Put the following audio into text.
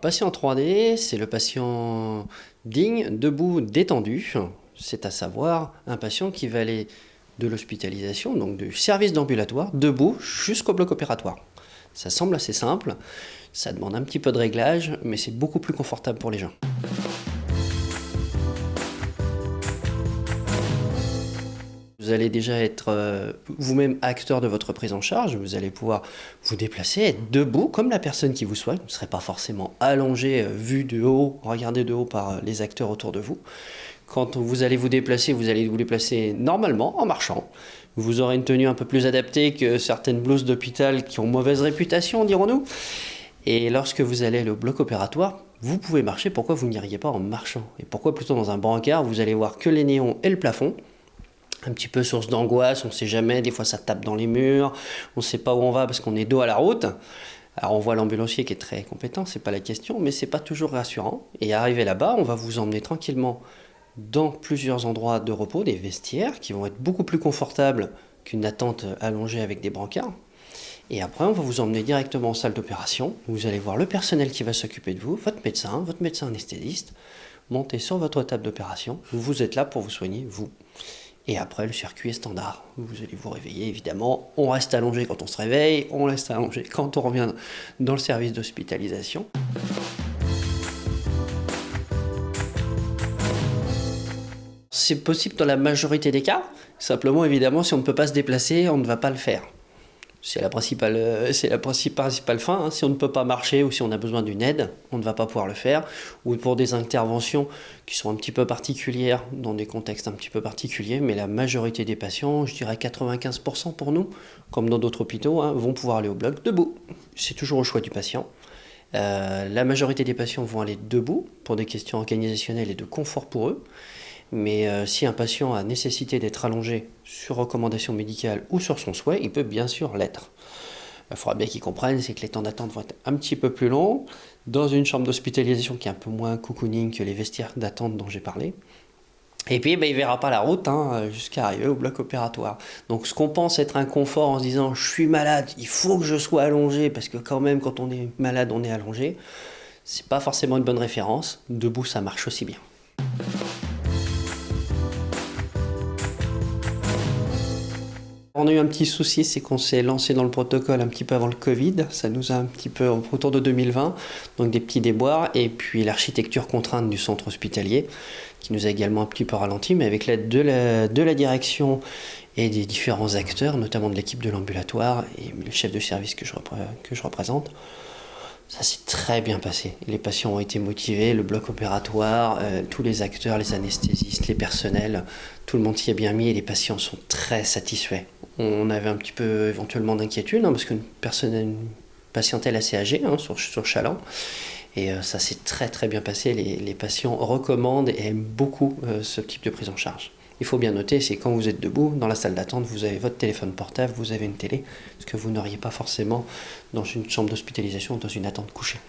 Patient 3D, c'est le patient digne, debout, détendu. C'est à savoir un patient qui va aller de l'hospitalisation, donc du service d'ambulatoire, debout jusqu'au bloc opératoire. Ça semble assez simple, ça demande un petit peu de réglage, mais c'est beaucoup plus confortable pour les gens. Vous allez déjà être vous-même acteur de votre prise en charge, vous allez pouvoir vous déplacer, être debout comme la personne qui vous soigne, vous ne serez pas forcément allongé, vu de haut, regardé de haut par les acteurs autour de vous. Quand vous allez vous déplacer normalement, en marchant. Vous aurez une tenue un peu plus adaptée que certaines blouses d'hôpital qui ont mauvaise réputation, dirons-nous. Et lorsque vous allez au bloc opératoire, vous pouvez marcher, pourquoi vous n'iriez pas en marchant? Et pourquoi plutôt dans un brancard, vous allez voir que les néons et le plafond? Un petit peu source d'angoisse, on ne sait jamais, des fois ça tape dans les murs, on ne sait pas où on va parce qu'on est dos à la route. Alors on voit l'ambulancier qui est très compétent, c'est pas la question, mais c'est pas toujours rassurant. Et arrivé là-bas, on va vous emmener tranquillement dans plusieurs endroits de repos, des vestiaires qui vont être beaucoup plus confortables qu'une attente allongée avec des brancards. Et après, on va vous emmener directement en salle d'opération. Vous allez voir le personnel qui va s'occuper de vous, votre médecin anesthésiste, monter sur votre table d'opération. Vous êtes là pour vous soigner, vous. Et après, le circuit est standard. Vous allez vous réveiller, évidemment. On reste allongé quand on se réveille, on reste allongé quand on revient dans le service d'hospitalisation. C'est possible dans la majorité des cas. Simplement, évidemment, si on ne peut pas se déplacer, on ne va pas le faire. C'est la principale fin. Si on ne peut pas marcher ou si on a besoin d'une aide, on ne va pas pouvoir le faire. Ou pour des interventions qui sont un petit peu particulières, dans des contextes un petit peu particuliers, mais la majorité des patients, je dirais 95% pour nous, comme dans d'autres hôpitaux, vont pouvoir aller au bloc debout. C'est toujours au choix du patient. La majorité des patients vont aller debout pour des questions organisationnelles et de confort pour eux. Mais si un patient a nécessité d'être allongé sur recommandation médicale ou sur son souhait, il peut bien sûr l'être. Il faudra bien qu'ils comprennent, c'est que les temps d'attente vont être un petit peu plus longs, dans une chambre d'hospitalisation qui est un peu moins cocooning que les vestiaires d'attente dont j'ai parlé. Et puis il ne verra pas la route jusqu'à arriver au bloc opératoire. Donc ce qu'on pense être un confort en se disant « je suis malade, il faut que je sois allongé » parce que quand même quand on est malade on est allongé, c'est pas forcément une bonne référence. Debout ça marche aussi bien. On a eu un petit souci, c'est qu'on s'est lancé dans le protocole un petit peu avant le Covid, ça nous a un petit peu autour de 2020, donc des petits déboires, et puis l'architecture contrainte du centre hospitalier, qui nous a également un petit peu ralenti, mais avec l'aide de la direction et des différents acteurs, notamment de l'équipe de l'ambulatoire et le chef de service que je représente, ça s'est très bien passé. Les patients ont été motivés, le bloc opératoire, tous les acteurs, les anesthésistes, les personnels, tout le monde s'y a bien mis et les patients sont très satisfaits. On avait un petit peu éventuellement d'inquiétude parce qu'une patientèle assez âgée sur Chaland. Et ça s'est très très bien passé. Les patients recommandent et aiment beaucoup ce type de prise en charge. Il faut bien noter, c'est quand vous êtes debout, dans la salle d'attente, vous avez votre téléphone portable, vous avez une télé, ce que vous n'auriez pas forcément dans une chambre d'hospitalisation ou dans une attente couchée.